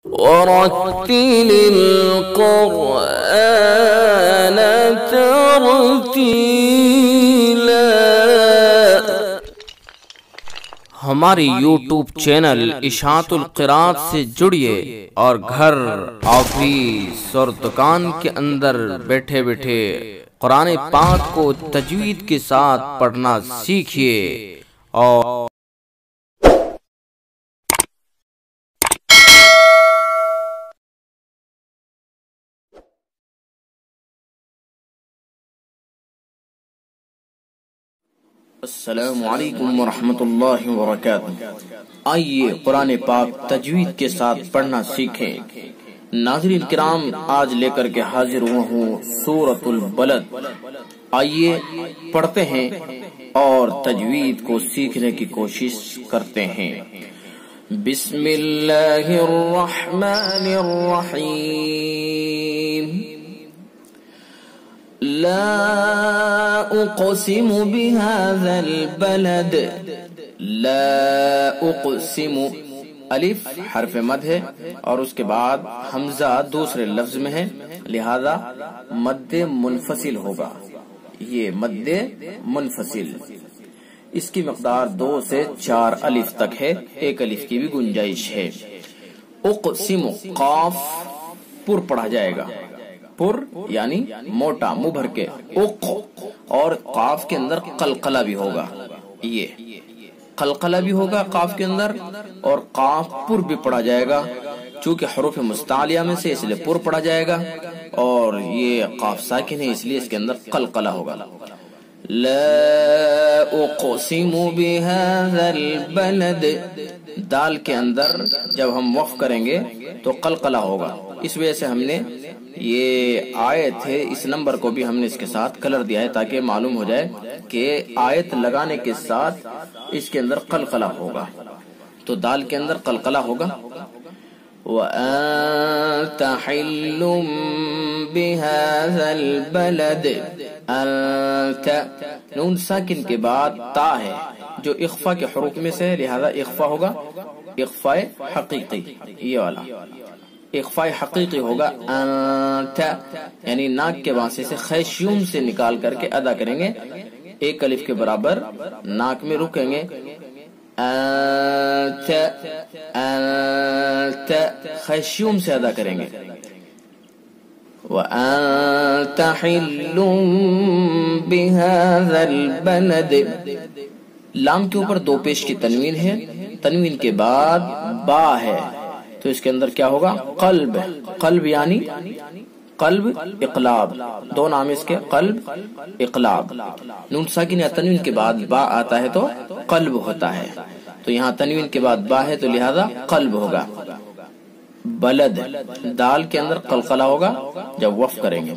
ورتل القرآن ترتیلا۔ ہماری یوٹیوب چینل اشاعت القراءت سے جڑیے اور گھر، آفس اور دکان کے اندر بیٹھے بیٹھے قرآن پاک کو تجوید کے ساتھ پڑھنا سیکھیے۔ اور السلام علیکم ورحمۃ اللہ وبرکاتہ۔ آئیے قرآن پاک تجوید کے ساتھ پڑھنا سیکھیں۔ ناظرین کرام، آج لے کر کے حاضر ہوا ہوں سورۃ البلد۔ آئیے پڑھتے ہیں اور تجوید کو سیکھنے کی کوشش کرتے ہیں۔ بسم اللہ الرحمن الرحیم۔ لا اقسم بهذا البلد۔ لا اقسم، الف حرف مد ہے اور اس کے بعد حمزہ دوسرے لفظ میں ہے، لہذا مد منفصل ہوگا۔ یہ مد منفصل، اس کی مقدار 2 سے 4 الف تک ہے، 1 الف کی بھی گنجائش ہے۔ اقسم، قاف پر پڑھا جائے گا، پر یعنی موٹا منہ بھر کے، اق، اور قاف کے اندر قلقلہ بھی ہوگا، یہ قلقلہ بھی ہوگا قاف کے اندر، اور قاف پر بھی پڑھا جائے گا، چونکہ حروف مستعلیہ میں سے اس لیے پر پڑھا جائے گا، اور یہ قاف ساکن ہے اس لیے اس کے اندر قلقلہ ہوگا۔ لا اقسم بهذا البلد، دال کے اندر جب ہم وقف کریں گے تو قلقلہ ہوگا، اس وجہ سے ہم نے یہ آیت ہے، اس نمبر کو بھی ہم نے اس کے ساتھ کلر دیا ہے تاکہ معلوم ہو جائے کہ آیت لگانے کے ساتھ اس کے اندر قلقلہ ہوگا، تو دال کے اندر قلقلہ ہوگا۔ وَأَنْتَ حِلٌّ بِهَذَا الْبَلَدِ، أَنْتَ نون ساکن کے بعد تا ہے جو اخفا کے حروف میں سے، لہذا اخفا ہوگا، اخفاء حقیقی، یہ والا اخفاء حقیقی ہوگا۔ انت یعنی ناک کے واسطے سے خیشیوم سے نکال کر کے ادا کریں گے، 1 الف کے برابر ناک میں رکیں گے۔ انت، انت خیشیوم سے ادا کریں گے۔ وَأَنْتَ حِلٌّ بِهَذَا الْبَلَدِ، لام کے اوپر 2 پیش کی تنوین ہے، تنوین کے بعد با ہے تو اس کے اندر کیا ہوگا؟ قلب، قلب یعنی قلب اقلاب، 2 نام اس کے، قلب اقلاب۔ نون ساکن یا تنوین کے بعد با آتا ہے تو قلب ہوتا ہے، تو یہاں تنوین کے بعد با ہے تو لہذا قلب ہوگا۔ بلد، دال کے اندر قلقلہ ہوگا جب وقف کریں گے۔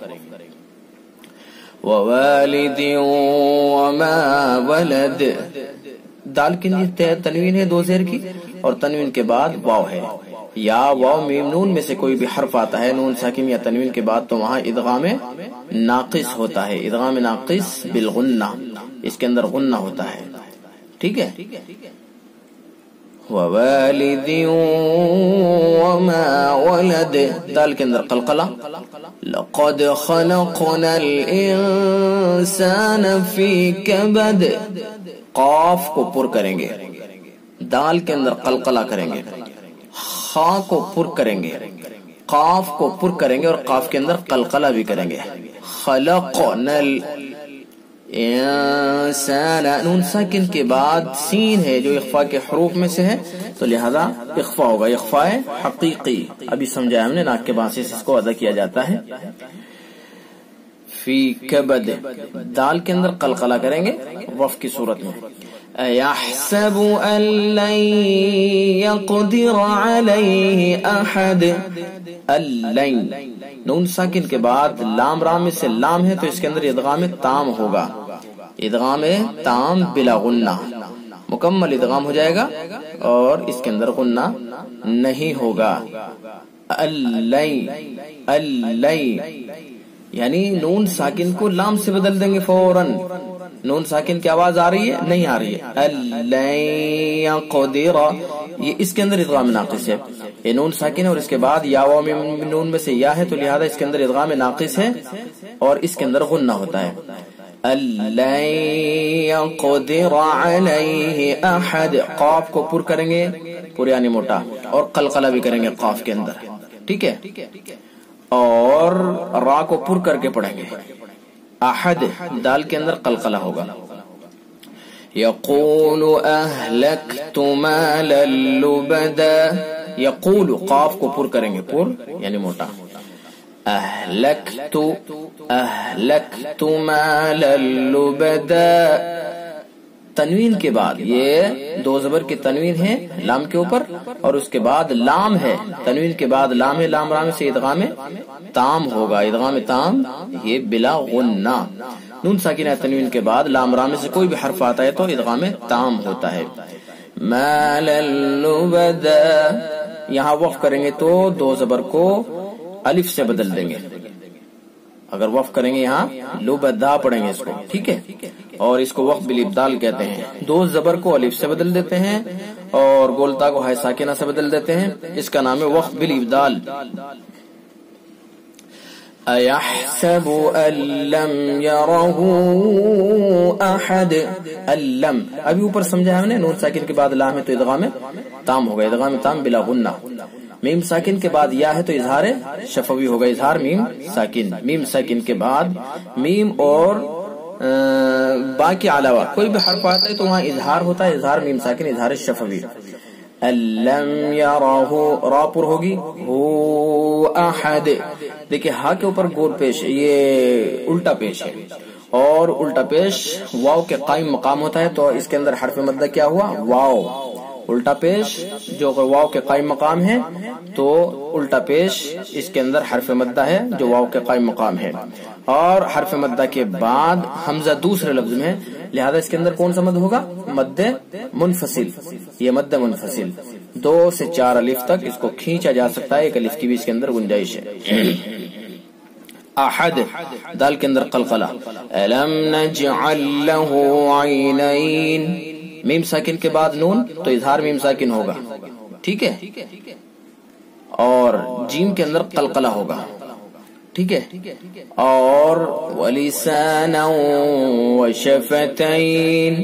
ووالد وما ولد، دال کے لیے تنوین ہے 2 زیر کی، اور تنوین کے بعد واو ہے، یا واو میم نون میں سے کوئی بھی حرف آتا ہے نون ساکن یا تنوین کے بعد تو وہاں ادغام ناقص ہوتا ہے، ادغام ناقص بالغنہ، اس کے اندر غنہ ہوتا ہے، ٹھیک ہے۔ ووالد وما ولد، دال کے اندر قلقلہ۔ لقد خلقنا الانسان فی کبد، قاف کو پر کریں گے، دال کے اندر قلقلہ کریں گے، خا کو پر کریں گے، قاف کو پر کریں گے اور قاف کے اندر قلقلہ بھی کریں گے۔ خلقنا الانسان، نون ساکن کے بعد سین ہے جو اخفاء کے حروف میں سے ہے تو لہذا اخفاء ہوگا، اخفاء حقیقی، ابھی سمجھا ہم نے، ناک کے باعث اس کو ادا کیا جاتا ہے۔ فی کبد، دال کے اندر قلقلہ کریں گے وقف کی صورت میں۔ اَيَحْسَبُ أَن لَّن يَقْدِرَ عَلَيْهِ أَحَدٌ، اللَّن، نون ساکن کے بعد لام رام میں سے لام ہے تو اس کے اندر ادغام تام ہوگا، ادغام تام بلا غنہ، مکمل ادغام ہو جائے گا اور اس کے اندر غنہ نہیں ہوگا۔ اللَّن، اللَّن یعنی نون ساکن کو لام سے بدل دیں گے فوراً، نون ساکن کی آواز آ رہی ہے؟ نہیں آ رہی ہے۔ الَّن يَقْدِرَ، یہ اس کے اندر ادغام ناقص ہے، یہ نون ساکن ہے اور اس کے بعد یا و میم نون میں سے یا ہے، تو لہذا اس کے اندر ادغام ناقص ہے اور اس کے اندر غنہ ہوتا ہے. لن يقدر عليه احد، قاف کو پر کریں گے، پر یعنی موٹا، اور قلقلہ بھی کریں گے قاف کے اندر، ٹھیک ہے، اور را کو پر کر کے پڑھیں گے. احد دال کے اندر قلقلہ ہوگا. یقول اہلکت مالا لبدا، یقول قاف کو پر کریں گے، پر یعنی موٹا. اہلکت مالا لبدا، تنوین کے بعد، یہ دو زبر کی تنوین ہے لام کے اوپر، اور اس کے بعد لام ہے، تنوین کے بعد لام ہے، لام رام سے ادغام تام ہوگا. ادغام تام یہ بلا غنہ. نون ساکنہ تنوین کے بعد لام رام سے کوئی بھی حرف آتا ہے تو ادغام تام ہوتا ہے. مالا لبدا، یہاں وقف کریں گے تو دو زبر کو الف سے بدل دیں گے. اگر وقف کریں گے یہاں لبدا پڑھیں گے اس کو، ٹھیک ہے، اور اس کو وقف بالابدال کہتے ہیں. دو زبر کو الف سے بدل دیتے ہیں اور گولتا کو ہائے ساکنہ سے بدل دیتے ہیں، اس کا نام ہے وقف بالابدال. اَيَحْسَبُ أَن لَّمْ يَرَهُ أَحَدٌ، اللم ابھی اوپر سمجھا ہے ہم نے، نون ساکن کے بعد لام ہے تو ادغام تام ہوگا، ادغام تام بلا غنہ. میم ساکن کے بعد یا ہے تو اظہار شفوی ہوگا، اظہار میم ساکن. میم ساکن کے بعد میم اور با کے علاوہ کوئی بھی حرف آتا ہے تو وہاں اظہار ہوتا ہے، اظہار میم ساکن، اظہار شفوی. لم یراہ، را پر ہوگی، ہو احد. دیکھیں ہا کے اوپر گول پیش، یہ الٹا پیش ہے، اور الٹا پیش واو کے قائم مقام ہوتا ہے، تو اس کے اندر حرف مدہ کیا ہوا؟ واو. الٹا پیش جو واو کے قائم مقام ہے تو الٹا پیش اس کے اندر حرف مدہ ہے جو واو کے قائم مقام ہے، اور حرف مدہ کے بعد حمزہ دوسرے لفظ میں، لہذا اس کے اندر کون سا مد ہوگا؟ مد منفصل. یہ مد منفصل 2 سے 4 الف تک اس کو کھینچا جا سکتا ہے، ایک الف کی بھی اس کے اندر گنجائش ہے. احد دال کے اندر قلقلہ. الم نجعل له عینین، میم ساکن کے بعد نون تو اظہار میم ساکن ہوگا، ٹھیک ہے، اور جیم کے اندر قلقلہ ہوگا، ٹھیک ہے، اور وَلِسَانًا وَشَفَتَيْن،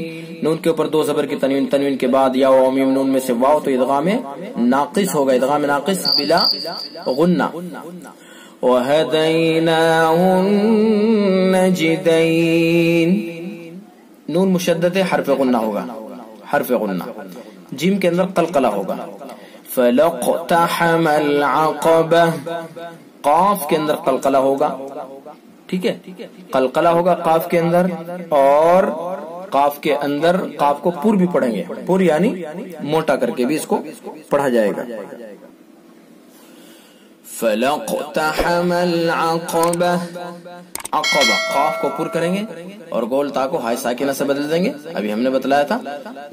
نون کے اوپر دو زبر کی تنوین، تنوین کے بعد یا و میم نون میں سے واو تو ادغام ناقص ہوگا، ادغام ناقص بلا غنہ. وَهَدَيْنَاهُ النَّجْدَيْن، نون مشدد حرف غنہ ہوگا، حرف غنہ. جیم کے اندر قلقلہ ہوگا. فَلَقْتَحَمَ الْعَقَبَةَ، قاف کے اندر قلقلہ ہوگا، ٹھیک ہے، قلقلہ ہوگا قاف کے اندر، اور قاف کے اندر قاف کو پر بھی پڑھیں گے، پر یعنی موٹا کر کے بھی اس کو پڑھا جائے گا. فَلَقْتَحَمَ الْعَقَبَةَ، عقبہ قاف کو پر کریں گے اور گول تا کو ہائے ساکنہ سے بدل دیں گے. ابھی ہم نے بتلایا تھا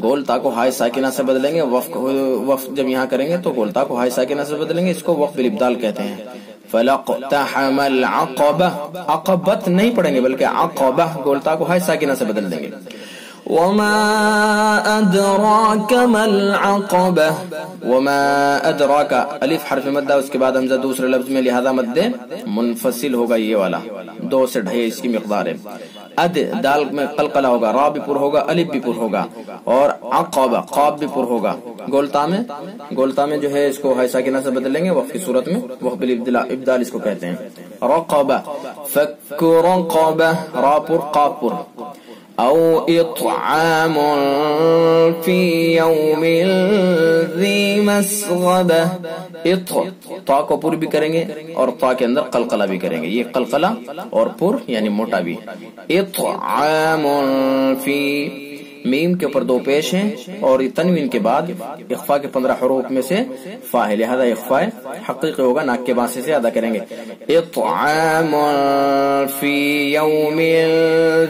گول تا کو ہائے ساکنہ سے بدلیں گے، وقف جب یہاں کریں گے تو گول تا کو ہائے ساکنہ سے بدلیں گے، اس کو وقف بالابدال کہتے ہیں. فَلَقْتَحَمَ الْعَقَبَةَ، عقبت نہیں پڑھیں گے بلکہ عقبہ، گول تا کو ہائے ساکنہ سے بدل دیں گے. وَمَا أَدْرَاكَ مَا الْعَقَبَةُ، وَمَا أَدْرَاكَ الف حرف مدہ، اس کے بعد حمزہ دوسرے لفظ میں، لہذا مد منفصل ہوگا، یہ والا 2 سے 2.5 اس کی مقدار ہے. اد دال میں قلقلہ ہوگا، را بھی پر ہوگا، الف بھی پر ہوگا، اور عقبہ قاف بھی پر ہوگا. گولتا میں جو ہے اس کو ہائے ساکنہ سے بدلیں گے وقف کی صورت میں، وقف بالابدال اس کو کہتے ہیں. رقبہ، فک رقبہ، را پر قاف پر. او اطعام فی یوم ذی مسغبہ، تا کو پر بھی کریں گے اور تا کے اندر قلقلہ بھی کریں گے، یہ قلقلہ اور پر یعنی موٹا بھی. اطعام فی، میم کے اوپر 2 پیش ہیں اور تنوین کے بعد اخفاء کے 15 حروف میں سے فا ہے، لہذا اخفاء حقیقی ہوگا، ناک کے بانسے سے ادا کریں گے. اطعام فی یوم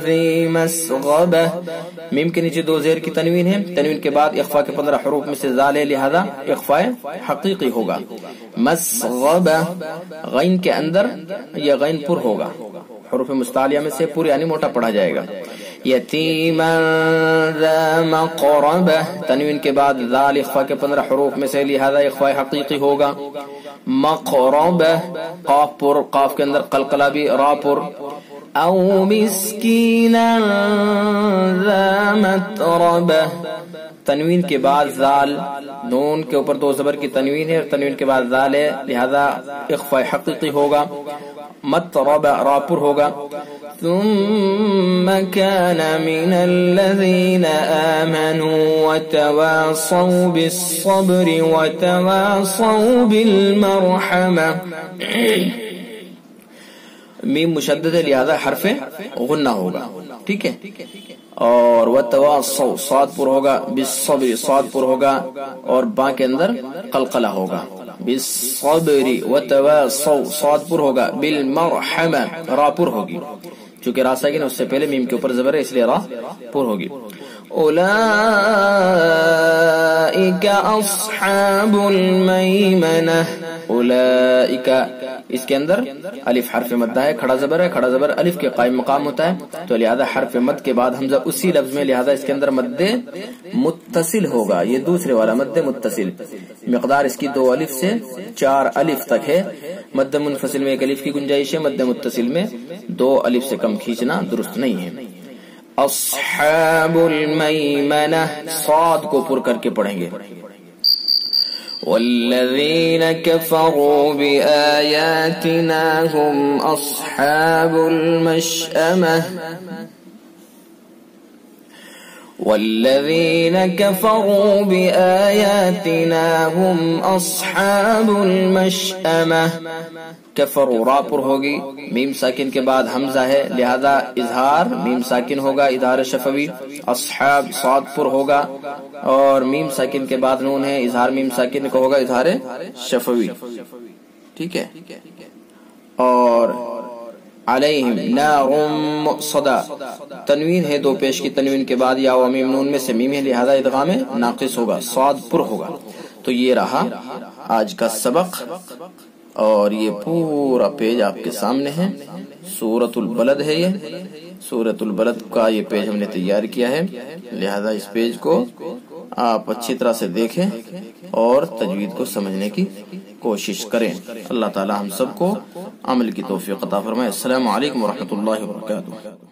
ذی مسغبہ، میم کے نیچے 2 زیر کی تنوین ہے، تنوین کے بعد اخفاء کے 15 حروف میں سے زال ہے، لہذا اخفاء حقیقی ہوگا. مسغبہ، غین کے اندر یہ غین پر ہوگا، حروف مستعلیہ میں سے پر یعنی موٹا پڑھا جائے گا. یتیما ذا مقربہ، تنوین کے بعد ذال اخفا کے 15 حروف میں سے، لہذا اخفاء حقیقی ہوگا. مقربہ، قاف پر، قاف کے اندر قلقلہ بھی، را پر. او مسکینا ذا متربہ، تنوین کے بعد ذال، نون کے اوپر 2 زبر کی تنوین ہے، تنوین کے بعد ذال ہے، لہذا اخفاء حقیقی ہوگا. متربہ، را پر ہوگا. ثم كان من الذين آمنوا وتواصوا بالصبر وتواصوا بالمرحمة. میم مشدد ہے لہذا حرف غنہ ہوگا، ٹھیک ہے. اور وتواصوا، صاد پر ہوگا، بالصبر، صاد پر ہوگا، اور با کے اندر قلقلہ ہوگا. بالصبر وتواصوا، صاد پر ہوگا، بالمرحمة، را پر ہوگی. چونکہ را ساکن اس سے پہلے میم کے اوپر زبر ہے، اس لیے را پر ہوگی. اولئک اصحاب المیمنہ، اولئک، اس کے اندر الف حرف مد ہے، کھڑا زبر ہے، کھڑا زبر الف کے قائم مقام ہوتا ہے، تو لہذا حرف مد کے بعد حمزہ اسی لفظ میں، لہذا اس کے اندر مد متصل ہوگا. یہ دوسرے والا مد متصل، مقدار اس کی 2 الف سے 4 الف تک ہے. مد منفصل میں 1 الف کی گنجائش ہے، مد متصل میں 2 الف سے کم کھینچنا درست نہیں ہے. اصحاب المیمنہ، صاد کو پر کر کے پڑھیں گے. والذین کفروا بآیاتنا هم اصحاب المشأمہ، والذین کفروا بآیاتنا هم اصحاب المشأمہ. کفروا، را پر ہوگی، میم ساکن کے بعد حمزہ ہے، لہذا اظہار میم ساکن ہوگا، اظہار شفوی. اصحاب، صاد پر ہوگا، اور میم ساکن کے بعد نون ہے، اظہار میم ساکن کو ہوگا، اظہار شفوی، ٹھیک ہے. اور علیہم نار مؤصدہ، تنوین ہے 2 پیش کی تنوین کے بعد، یا و میم نون میں سے میم ہے، لہذا ادغام ناقص ہوگا، صاد پر ہوگا. تو یہ رہا آج کا سبق، اور یہ پورا پیج آپ کے سامنے ہے. سورۃ البلد ہے، یہ سورۃ البلد کا یہ پیج ہم نے تیار کیا ہے، لہذا اس پیج کو آپ اچھی طرح سے دیکھیں اور تجوید کو سمجھنے کی کوشش کریں. اللہ تعالی ہم سب کو عمل کی توفیق عطا فرمائے. السلام علیکم ورحمۃ اللہ وبرکاتہ.